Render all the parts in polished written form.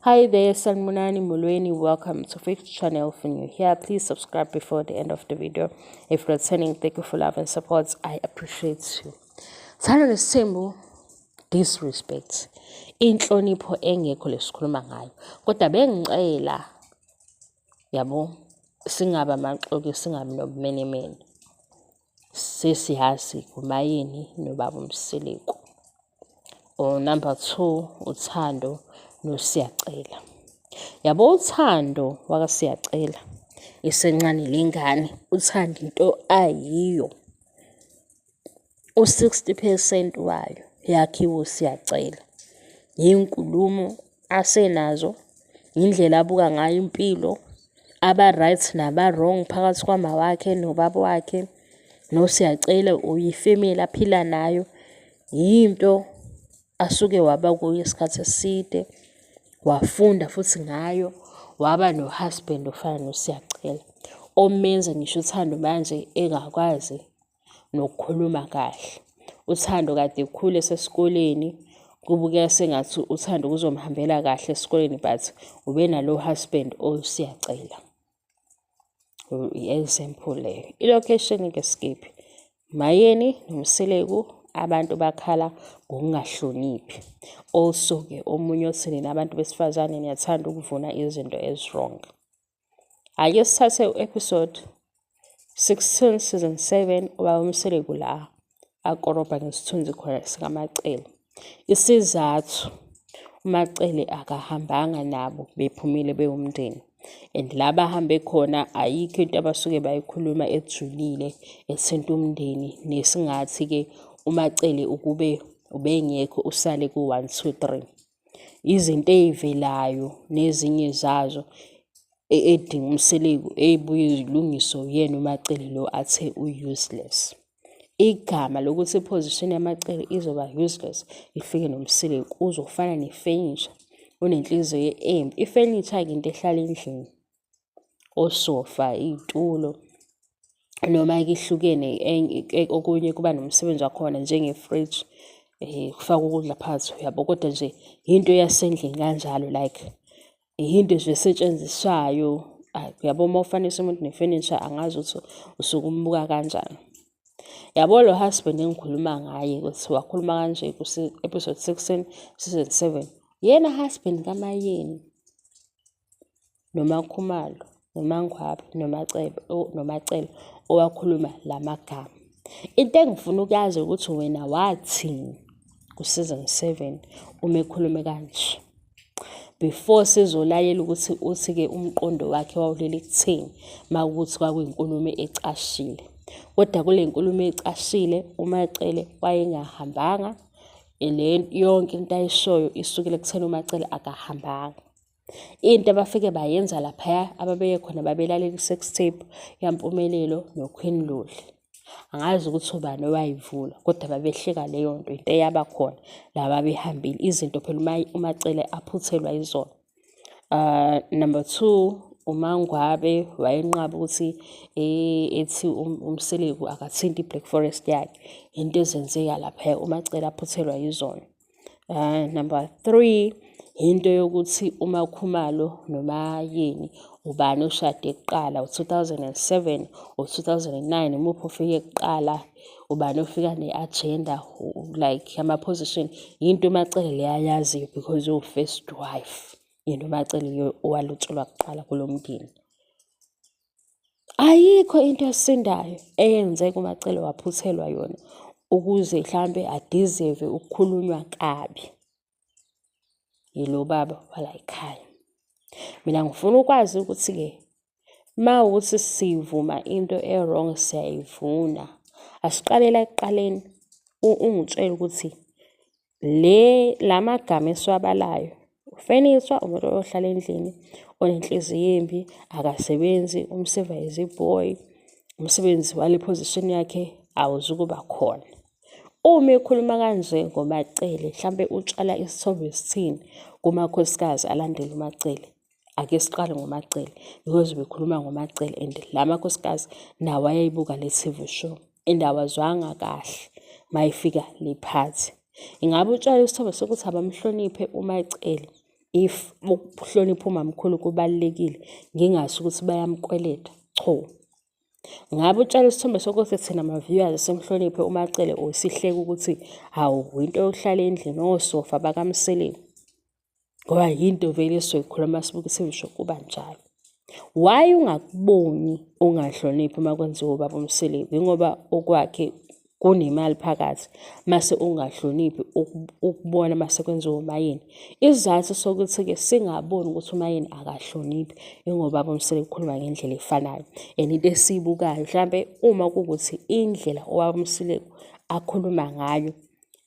Hi there, Sanmunani Mulweni. Welcome to Faith Channel. If you're here, please subscribe before the end of the video. If you're returning, thank you for love and support. I appreciate you. Sana nesembu disrespect. Inhlonipho engekho lesikhuluma ngayo. Kodwa bengicela yabo singaba amaxoki singabi nobumenemene. Sesiyazi kumayini nobaba uMsileko. Number 2, uThando noSiyacela. Yabo uThando wakaSiyacela isencane lengane uthanda into ayiyo. U60% wayo yakhiwe uSiyacela. Yinkulumo asenazo, indlela abuka ngayo impilo, aba right naba wrong phakathi kwama wakhe nobaba wakhe. NoSiyacela uyifamily aphila nayo, yinto asuke waba kuyo isikhathi eside, wafunda futhi ngayo, waba no-husband ofana noSiyacela omenza ngisho uThando manje engakwazi nokukhuluma kahle. uThando kade ekhule esesikoleni, kubukeka sengathi uThando kuzomhambela kahle esikoleni, but ube nalo husband oSiyacela. I-example leyo. I-location ke-skip Mayeni noMsileko, abantu bakhala ngokungahloniphi. Also-ke omunye othini nabantu besifazane niyathanda ukuvuna izinto ezi-wrong. Ake sithathe u-episode 16 season 7 ubaba uMsileko la akorobha ngesithunzi khona sikaMacele. Isizathu uMacele akahambanga nabo bephumile bewumndeni, and la bahambe khona ayikho into abasuke bayikhuluma ejulile ethinta umndeni, nesingathi-ke uMacele ukube ubengekho usale ku-1 2 3. Izinto ey'velayo nezinye zazo edinga uMsileko ey'buye zilungiswe yena uMacele lo athe u-useless. Igama lokuthi iposition yaMacele izoba useless ifike noMsileko uzofana nefurniture unenhliziyo embi. Ifurniture-ke into ehlala endlini, osofa, iy'tulo, noma-ke ihlukene okunye kuba nomsebenzi wakhona njenge-fridge, kufaka ukudla phakathi yabo, kodwa nje into yasendlini kanjalo, like into nje esetshenziswayo. Yabo uma ufanisa umuntu ne-furniture angazi ukuthi usuke umbuka kanjani. Yabo lo husband engikhuluma ngaye ukuthi wakhuluma kanje ku-episode 16 season 7, yena husband kaMayeni noMakhumalo noMangwabi noMacele owakhuluma la magama. Into engifuna ukuyazi ukuthi wena wathini ku-season 7 uma ekhulume kanje, before sizolalela ukuthi uthi-ke umqondo wakhe wawulele kutheni makuthi kwakuyinkulumo ecashile. Kodwa kule nkulumo ecashile uMacele wayengahambanga, le yonke into ayishoyo isukela kutheni uMacele akahambanga. Into abafike bayenza laphaya ababeye khona babelalela i-sex tape yaMpumelelo noQueen Luli. Angazi ukuthi ubani owayivula, kodwa babehleka leyo nto, into eyaba khona laba behambile, izinto phela uMacele aphuthelwa yizona. Number 2, uMangwabe wayenqaba ukuthi ethi uMsileko akathinti i-Black Forest yakhe, into ezenzeka laphaya uMacele aphuthelwa yizona. Number 3, into yokuthi uMakhumalo noMayeni ubani oshade kuqala, u-2007 u-2009, umuphi ofike kuqala, ubani ofika ne-agenda, like ama-position, into uMacele le ayaziyo because first wife, yena uMacele owalotsholwa kuqala kulo mndeni. Ayikho into esindayo eyenzeka uMacele waphuthelwa yona ukuze mhlambe adeserve ukukhulunywa kabi yilo baba wala ekhaya. Mina ngifuna ukwazi ukuthi-ke ma ukuthi sivuma into e-wrong siyayivuna, asiqalela ekuqaleni. Ungitshela ukuthi la magama esiwabalayo, ufurniture, umuntu ohlala endlini, onenhliziyo embi, akasebenzi, umsupervisor boy, umsebenzi wale position yakhe awuzukuba khona. Uma ekhuluma kanje ngoMacele, mhlambe utshala isithombe esithini kumakhosikazi alandela uMacele. Ake siqale ngoMacele because bekhuluma ngoMacele, and la makhosikazi nawo ayayibuka le TV show and awazwanga kahle mayifika le phathi. Ingabe utshale isithombe sokuthi abamhloniphe uMacele if ukuhlonipha umamkhulu kubalulekile ngingasho ukuthi bayamkweleta. Cho. Ngabe utshela isithombe sokuthi thina ma-viewers simhloniphe uMacele or sihleke ukuthi hawu into yokuhlala endlini osofa bakaMseleku. Ngoba yinto vele esizoyikhuluma sibuke sivisho kuba njalo. Why ungakuboni ungahloniphi uma kwenziwa ubaba uMseleku? Ingoba okwakhe kunemali phakathi mase ungahloniphi ukubona mase kwenziwa uMayeni. Isizathu sokuthi-ke singaboni ukuthi uMayeni akahloniphi ingoba ubaba uMseleku ukhuluma ngendlela efanayo. And into esiyibukayo mhlambe uma kuwukuthi indlela ubaba uMseleku akhuluma ngayo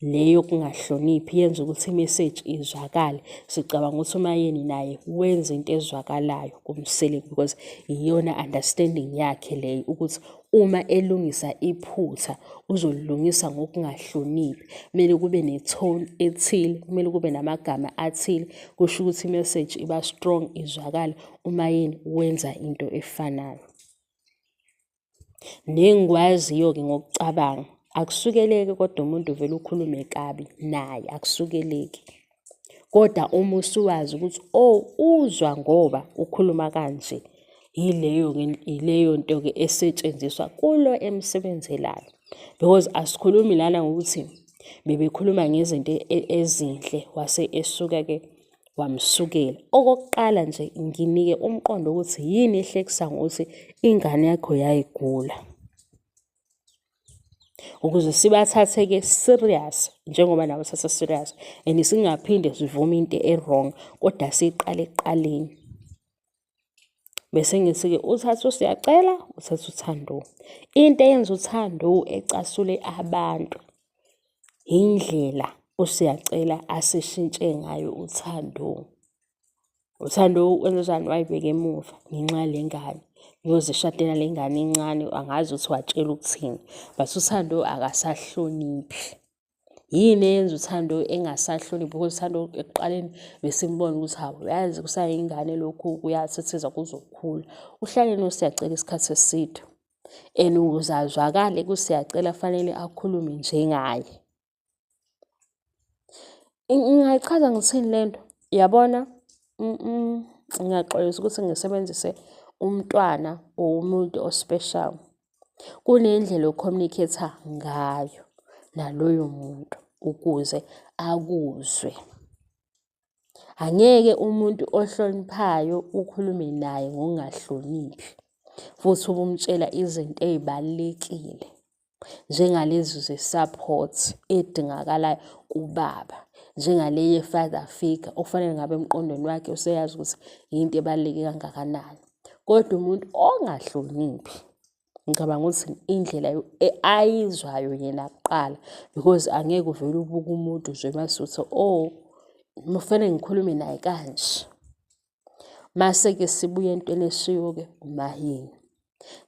leyo kungahloniphi yenza ukuthi i-message izwakale. Sicabanga ukuthi uMayeni naye wenza into ezwakalayo kuMseleku because iyona understanding yakhe leyo ukuthi uma elungisa iphutha uzolilungisa ngokungahloniphi. Kumele kube ne-tone ethile, kumele kube namagama athile. Kusho ukuthi i-message iba strong, izwakala. uMayeni wenza into efanayo. Nengikwaziyo-ke ngokucabanga akusukeleki kodwa umuntu vele ukhulume kabi naye akusukeleki. Kodwa uma usuwazi ukuthi uzwa ngoba ukhuluma kanje, ileyo nto-ke esetshenziswa kulo emsebenzelayo. Because asikhulumi lana ngokuthi bebekhuluma ngezinto ezinhle wase esuka-ke wamsukela. Okokuqala nje nginike umqondo ukuthi yini ehlekisa ngokuthi ingane yakho yayigula, ukuze sibathathe-ke serious njengoba nabo bathatha serious and singaphinde sivume into e-wrong kodwa siqale ekuqaleni. Bese ngithi-ke uThathu siyacela, uThathu Thando. Into eyenza uThando ecasule abantu indlela uSiyacela asishintshe ngayo uThando. uThando wenzani wayibeka emuva ngenxa yale ngane. Uyozishadela le ngane encane angazi ukuthi watshela ukuthini. But uThando akasahloniphi. Yini eyenza uThando engasahloniphi? Because uThando ekuqaleni besimbona ukuthi hawu yazi kusayingane lokhu kuyasithiza kuzokhula. Uhlale noSiyacela isikhathi eside. And uzazwakale kuSiyacela fanele akhulume njengaye. Ngingayichaza ngithini lento? Yabona? Ngiyaxolisa ukuthi ngisebenzise umntwana or umuntu ospecial. Kunendlela ocommunicate ngayo naloyo muntu ukuze akuzwe. Angeke umuntu ohloniphayo ukhulume naye ngokungahloniphi futhi ubumtshela izinto ezibalekile njengalezi ze-support edingakalayo kubaba, njengaleye father figure okufanele ngabe emqondweni wakhe useyazi ukuthi into ebaluleke kangakanani. Kodwa umuntu ongahloniphi ngicabanga ukuthi indlela ayizwayo yena kuqala, because angeke uvele ubuke umuntu nje masuthi kufanele ngikhulume naye kanje. Mase-ke sibuye entweni eshiwo-ke uMahini.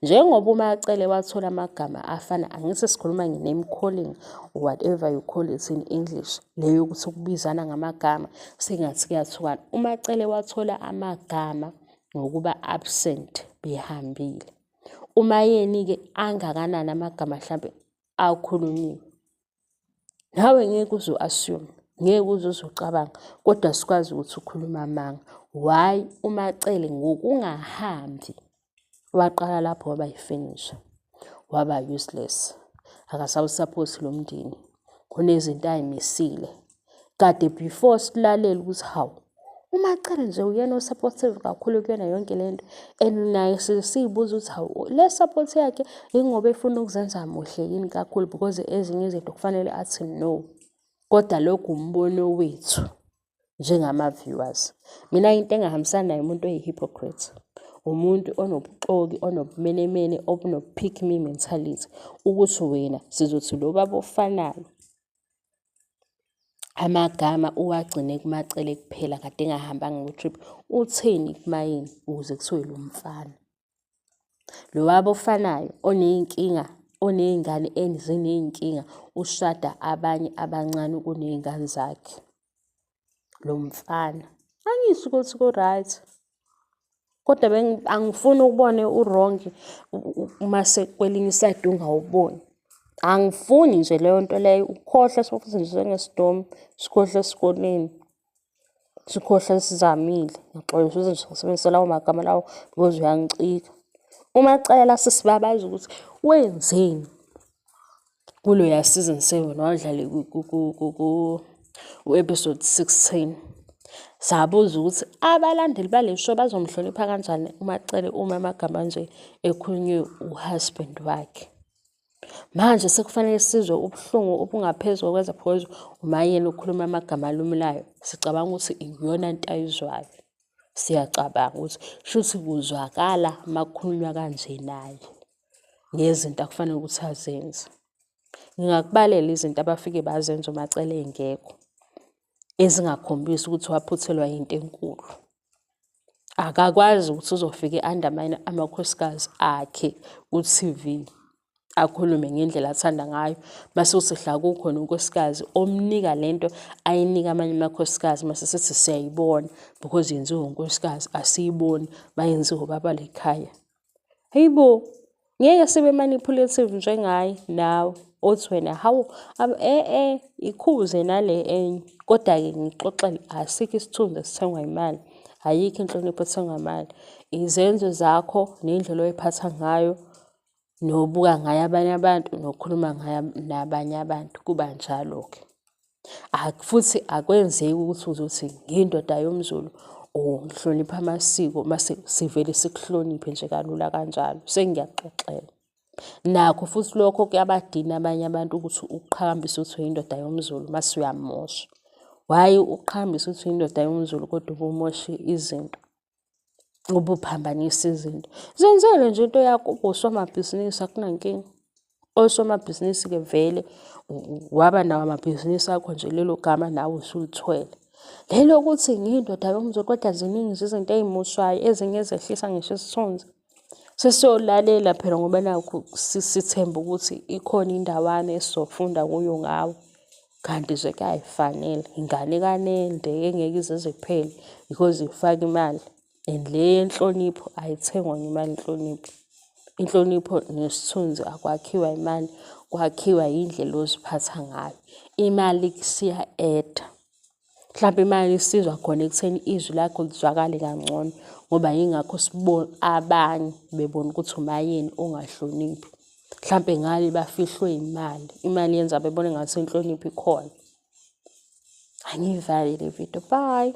Njengoba uMacele wathola amagama afana, angithi sikhuluma nge-name calling or whatever you call it in English, leyo ukuthi ukubizana ngamagama sengathi kuyathukana. uMacele wathola amagama ngokuba absent behambile. uMayeni-ke angakanani amagama mhlambe akhulunyiwe. Nawe ngeke uze u-assume, ngeke uze ucabanga, kodwa sikwazi ukuthi ukhuluma amanga. Why? uMacele ngokungahambi waqala lapho waba yifinisher, waba useless, akasawusupport lo mndeni, kunezinto ayimisile. Kade before silalela ukuthi hawu uMacele nje uyena osupportive kakhulu kuyona yonke lento, and naye siyibuza ukuthi hawu le support yakhe ingoba efuna ukuzenza muhle yini kakhulu, because ezinye izinto kufanele athi no. Kodwa lokhu umbono wethu njengama-viewers. Mina into engahambisani naye umuntu oyi-hypocrite, umuntu onobuxoki, onobumenemene, onobu-pick me mentality, ukuthi wena sizothi lo baba ofanayo amagama uwagcine kuMacele kuphela kade engahambanga ngo-trip. Utheni kuMayeni ukuze kuthiwe lo mfana lo baba ofanayo oney'nkinga, oney'ngane eziney'nkinga, ushada abanye abancane kuney'ngane zakhe? Lo mfana angisho ukuthi ku-right, kodwa angifuni ukubone u-wrong mase kwelinye iside ungawuboni. Angifuni nje leyo nto leyo, ukhohlwe sofuthi nje njengesidomi, sikhohlwe esikoleni. sikhohle sizamile. Ngiyaxolisa ukuthi ngisebenzise lawo magama lawo because uyangicika. UMacela sisibabaza ukuthi wenzeni kuloya season 7 wadlale ku-episode 16. Sabuza ukuthi abalandeli bale show bazomhlonipha kanjani uMacele uma amagama nje ekhulunywe uhusband wakhe. Manje sekufanele sizwe ubuhlungu obungaphezulu kweza because uMayeni ukhuluma amagama alumlayo. Sicabanga ukuthi iyona nto ayizwayo. Siyacabanga ukuthi shuthi kuzwakala makukhulunywa kanje naye ngezinto akufanele ukuthi azenze. Ngingakubalela izinto abafike bazenza uMacele engekho ezingakhombisi ukuthi waphuthelwa into enkulu. Akakwazi ukuthi uzofike undermine amakhosikazi akhe ku-TV akhulume ngendlela athanda ngayo base usihla kukhona unkosikazi omnika lento ayinika amanye amakhosikazi mase sithi siyayibona because yenziwe unkosikazi asiyiboni bayenziwe baba lekhaya. Hayibo, ngeke sibe manipulative njengaye nawe othi wena hawu ikhuze nale enye. Kodwa-ke ngixoxele asikho isithunzi esithengwa imali, ayikho inhlonipho ethengwa imali. Izenzo zakho nendlela oyiphatha ngayo nobuka ngayo abanye abantu nokukhuluma ngayo nabanye abantu kuba njalo-ke. Futhi akwenzeki ukuthi uzothi ngiyindoda yomZulu ngihlonipha amasiko mase sivele sikuhloniphe nje kalula kanjalo. Sengiyaxoxela. Nakho futhi lokho kuyabadina abanye abantu ukuthi uqhakambise ukuthi uyindoda yomZulu mase uyamosha. Why uqhakambise ukuthi uyindoda yomZulu kodwa ubumosha izinto? Ubuphambanisa izinto. Zenzele nje into yakho ubosomabhizinisi akunankinga. Osomabhizinisi-ke vele waba nawo amabhizinisi akho nje lelo gama nawe usulithwele. Lelo ukuthi ngiyindoda yomZulu kodwa ziningi izinto ey'moshwayo ezinye ezehlisa ngisho isithunzi. Sesiyolalela phela ngoba nakho sithemba ukuthi ikhona indawana esizofunda kuyo ngawo. Kanti nje kuyayifanele ingane kaNende engeke ize iphele because ifaka imali. And le yenhlonipho ayithengwa ngemali inhlonipho. Inhlonipho nesithunzi akwakhiwa imali, kwakhiwa indlela oziphatha ngayo. Imali siya-add. Mhlawumbe imali isizwa khona ekutheni izwi lakho lizwakale kangcono ngoba yingakho sibona abanye bebona ukuthi uMayeni ongahloniphi. Mhlawumbe ngale bafihlwe imali. Imali yenza bebone ngathi inhlonipho ikhona. Angiyivali le video. Bye.